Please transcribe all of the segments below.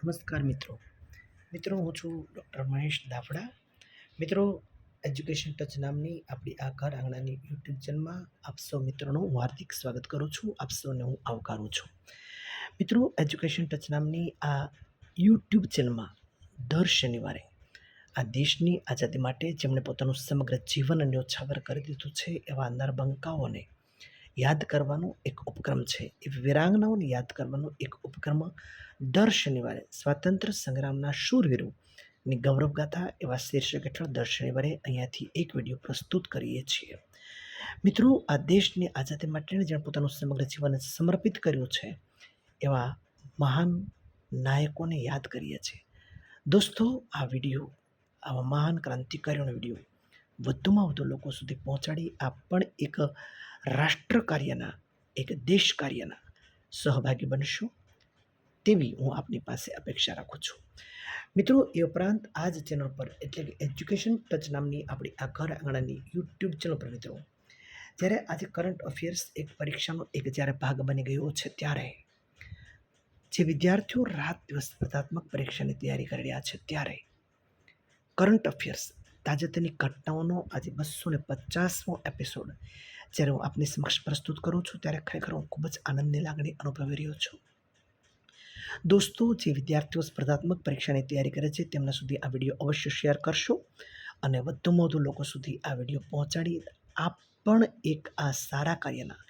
નમસ્કાર મિત્રો હું છું ડૉક્ટર મહેશ દાફડા. મિત્રો, એજ્યુકેશન ટચ નામની આપણી આ ઘર આંગણાની યુટ્યુબ ચેનલમાં આપ સૌ મિત્રોનું હું હાર્દિક સ્વાગત કરું છું. આપ સૌને હું આવકારું છું. મિત્રો, એજ્યુકેશન ટચ નામની આ યુટ્યુબ ચેનલમાં દર શનિવારે આ દેશની આઝાદી માટે જેમણે પોતાનું સમગ્ર જીવન ન્યોછાવર કરી દીધું છે એવા નરબંકાઓને યાદ કરવાનો એક ઉપક્રમ છે. એ વીરાંગનાઓને યાદ કરવાનો એક ઉપક્રમ દર શનિવારે સ્વાતંત્ર્ય સંગ્રામના શૂરવીરોની ગૌરવગાથા એવા શીર્ષક હેઠળ દર શનિવારે અહીંયાથી એક વિડીયો પ્રસ્તુત કરીએ છીએ. મિત્રો, આ દેશની આઝાદી માટે જેણે પોતાનું સમગ્ર જીવન સમર્પિત કર્યું છે એવા મહાન નાયકોને યાદ કરીએ છીએ. દોસ્તો, આ વિડીયો આવા મહાન ક્રાંતિકારીઓનો વિડીયો વધુમાં વધુ લોકો સુધી પહોંચાડી આપ પણ એક રાષ્ટ્ર કાર્યના, એક દેશ કાર્યના સહભાગી બનશો તેવી હું આપની પાસે અપેક્ષા રાખું છું. મિત્રો, એ ઉપરાંત આ જ ચેનલ પર એટલે કે એજ્યુકેશન ટચ નામની આપણી આ ઘર આંગણાની યુટ્યુબ ચેનલ પર મિત્રો જ્યારે આજે કરંટ અફેર્સ એક પરીક્ષાનો એક જ્યારે ભાગ બની ગયો છે ત્યારે જે વિદ્યાર્થીઓ રાત દિવસ સ્પર્ધાત્મક પરીક્ષાની તૈયારી કરી રહ્યા છે ત્યારે કરંટ અફેર્સ તાજેતરની ઘટનાઓનો આજે 250મો એપિસોડ જ્યારે હું આપની સમક્ષ પ્રસ્તુત કરું છું ત્યારે ખરેખર હું ખૂબ જ આનંદની લાગણી અનુભવી રહ્યો છું. દોસ્તો, જે વિદ્યાર્થીઓ સ્પર્ધાત્મક પરીક્ષાની તૈયારી કરે છે તેમના સુધી આ વિડીયો અવશ્ય શેર કરશો અને વધુમાં વધુ લોકો સુધી આ વિડીયો પહોંચાડી આપ પણ એક આ સારા કાર્યના,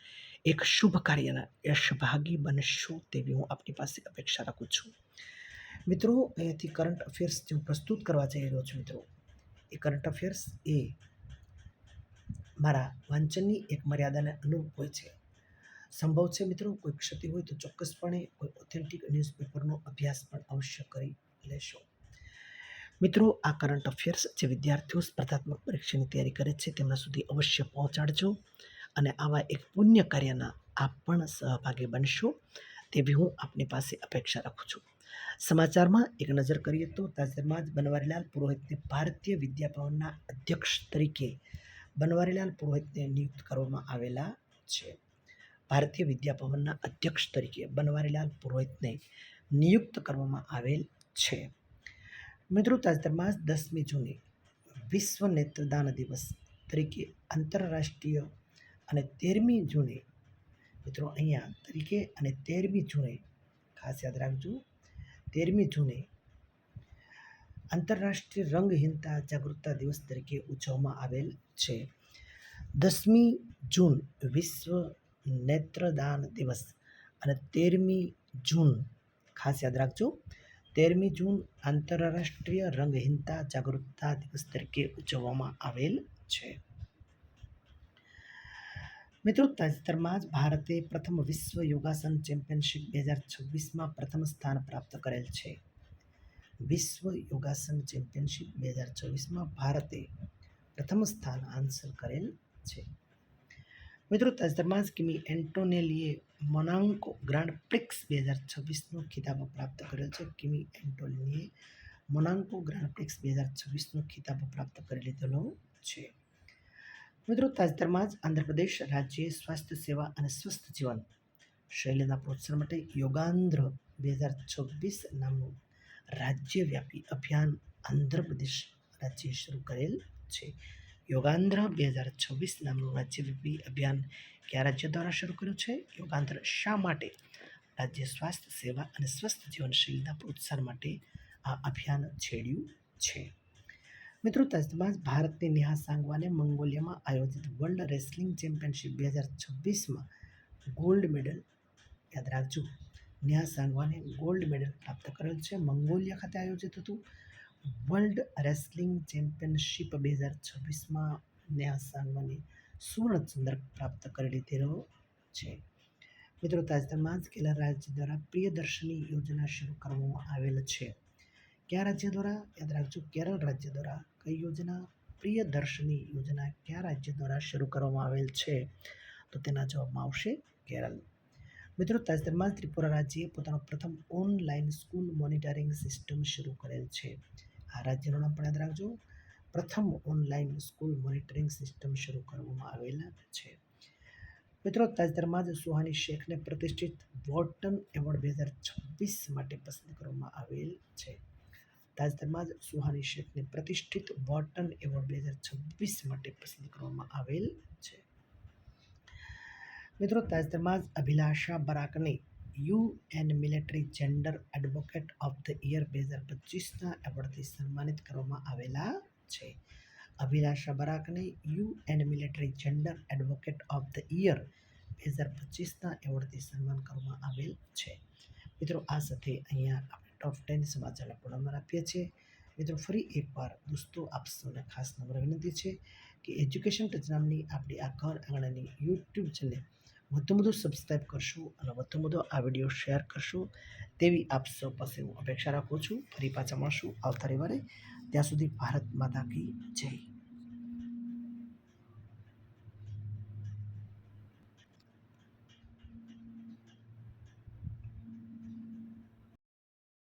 એક શુભ કાર્યના યશભાગી બનશો તેવી હું આપની પાસે અપેક્ષા રાખું છું. મિત્રો, અહીંયાથી કરંટ અફેર્સ જે હું પ્રસ્તુત કરવા જઈ રહ્યો છું મિત્રો, એ કરંટ અફેર્સ એ મારા વાંચનની એક મર્યાદાને અનુરૂપ હોય છે. સંભવ છે મિત્રો કોઈ ક્ષતિ હોય તો ચોક્કસપણે કોઈ ઓથેન્ટિક ન્યૂઝપેપરનો અભ્યાસ પણ અવશ્ય કરી લેશો. મિત્રો, આ કરંટ અફેર્સ જે વિદ્યાર્થીઓ સ્પર્ધાત્મક પરીક્ષાની તૈયારી કરે છે તેમના સુધી અવશ્ય પહોંચાડજો અને આવા એક પુણ્ય કાર્યના આપ પણ સહભાગી બનશો તેવી હું આપની પાસે અપેક્ષા રાખું છું. સમાચારમાં એક નજર કરીએ તો તાજેતરમાં જ બનવારીલાલ પુરોહિતને ભારતીય વિદ્યાભવનના અધ્યક્ષ તરીકે બનવારીલાલ પુરોહિતને નિયુક્ત કરવામાં આવેલા છે. ભારતીય વિદ્યાભવનના અધ્યક્ષ તરીકે બનવારીલાલ પુરોહિતને નિયુક્ત કરવામાં આવેલ છે. મિત્રો, તાજેતરમાં જ 10મી જૂને વિશ્વ નેત્રદાન દિવસ તરીકે આંતરરાષ્ટ્રીય અને 13મી જૂને મિત્રો અહીંયા તરીકે અને 13મી જૂને ખાસ યાદ રાખજો, 13મી જૂને આંતરરાષ્ટ્રીય રંગહીનતા જાગૃતતા દિવસ તરીકે ઉજવવામાં આવેલ છે. 10મી જૂન વિશ્વ નેત્રદાન દિવસ અને 13મી જૂન ખાસ યાદ રાખજો, 13મી જૂન આંતરરાષ્ટ્રીય રંગહીનતા જાગૃતતા દિવસ તરીકે ઉજવવામાં આવેલ છે. મિત્રો, તાજેતરમાં જ ભારતે પ્રથમ વિશ્વ યોગાસન ચેમ્પિયનશિપ 2026માં પ્રથમ સ્થાન પ્રાપ્ત કરેલ છે. વિશ્વ યોગાસન ચેમ્પિયનશિપ 2024માં ભારતે પ્રથમ સ્થાન હાંસલ કરેલ છે. મિત્રો, તાજેતરમાં જ કિમી એન્ટોનેલીએ મોનાકો ગ્રાન્ડ પ્રિક્સ 2026નો ખિતાબ પ્રાપ્ત કરેલ છે. કિમી એન્ટોનેલીએ મોનાકો ગ્રાન્ડ પ્રિક્સ 2026નો ખિતાબ પ્રાપ્ત કરી લીધેલો છે. મિત્રો, તાજેતરમાં જ આંધ્રપ્રદેશ રાજ્યએ સ્વાસ્થ્ય સેવા અને સ્વસ્થ જીવન શૈલીના પ્રોત્સાહન માટે યોગાંધ્ર 2026 નામનું રાજ્યવ્યાપી અભિયાન આંધ્રપ્રદેશ રાજ્યે શરૂ કરેલ છે. યોગાંધ્ર 2026 નામનું રાજ્યવ્યાપી અભિયાન કયા રાજ્ય દ્વારા શરૂ કર્યું છે? યોગાંધ્ર શા માટે રાજ્ય સ્વાસ્થ્ય સેવા અને સ્વસ્થ જીવનશૈલીના પ્રોત્સાહન માટે આ અભિયાન છેડ્યું છે? મિત્રો, તાજેતરમાં જ ભારતની નેહા સાંગવાને મંગોલિયામાં આયોજિત વર્લ્ડ રેસલિંગ ચેમ્પિયનશિપ 2026માં ગોલ્ડ મેડલ યાદ રાખજો, નેહા સાંગવાને ગોલ્ડ મેડલ પ્રાપ્ત કરેલ છે. મંગોલિયા ખાતે આયોજિત હતું વર્લ્ડ રેસલિંગ ચેમ્પિયનશિપ 2026માં નેહા સાંગવાને સુવર્ણચંદ્રક પ્રાપ્ત કરી લીધેલો છે. મિત્રો, તાજેતરમાં જ કેરળ રાજ્ય દ્વારા પ્રિયદર્શિની યોજના શરૂ કરવામાં આવેલ છે. કયા રાજ્ય દ્વારા? યાદ રાખજો, કેરળ રાજ્ય દ્વારા. કઈ યોજના? પ્રિયદર્શિની યોજના કયા રાજ્ય દ્વારા શરૂ કરવામાં આવેલ છે? તો તેના જવાબમાં આવશે કેરળ. મિત્રો, તાજેતરમાં જ ત્રિપુરા રાજ્યએ પોતાનો પ્રથમ ઓનલાઈન સ્કૂલ મોનિટરિંગ સિસ્ટમ શરૂ કરેલ છે. આ રાજ્યનું નામ પણ યાદ રાખજો, પ્રથમ ઓનલાઈન સ્કૂલ મોનિટરિંગ સિસ્ટમ શરૂ કરવામાં આવેલ છે. મિત્રો તાજેતરમાં જ સુહાની શેખને પ્રતિષ્ઠિત વોર્ટન એવોર્ડ 2026 માટે પસંદ કરવામાં આવેલ છે. તાજેતરમાં જ સુહાની શેખને પ્રતિષ્ઠિત વોર્ટન એવોર્ડ 2026 માટે પસંદ કરવામાં આવેલ છે. મિત્રો તાજેતરમાં જ અભિલાષા બરાકને UN military gender advocate of the year 2025ના એવોર્ડથી સન્માનિત કરવામાં આવેલા છે. અભિલાષા બરાકને UN military gender advocate of the year 2025ના એવોર્ડથી સન્માન કરવામાં આવેલ છે. મિત્રો આ સાથે અહીંયા આપણે ટોપ 10 સમાચારના પૂર્ણમાં આપીએ છીએ. મિત્રો ફરી એકવાર દોસ્તો આપ સૌને ખાસ નમ્ર વિનંતી છે કે એજ્યુકેશન ટચ નામની આપણી આ ઘર આંગણાની યુટ્યુબ ચેનલ વધુ સબસ્ક્રાઈબ કરશો અને વધુ આ વિડીયો શેર કરશો તેવી આપ સૌ પાસે હું અપેક્ષા રાખું છું. ફરી પાછા મળશું આવતા રવિવારે. ત્યાં સુધી ભારત માતા કી જય.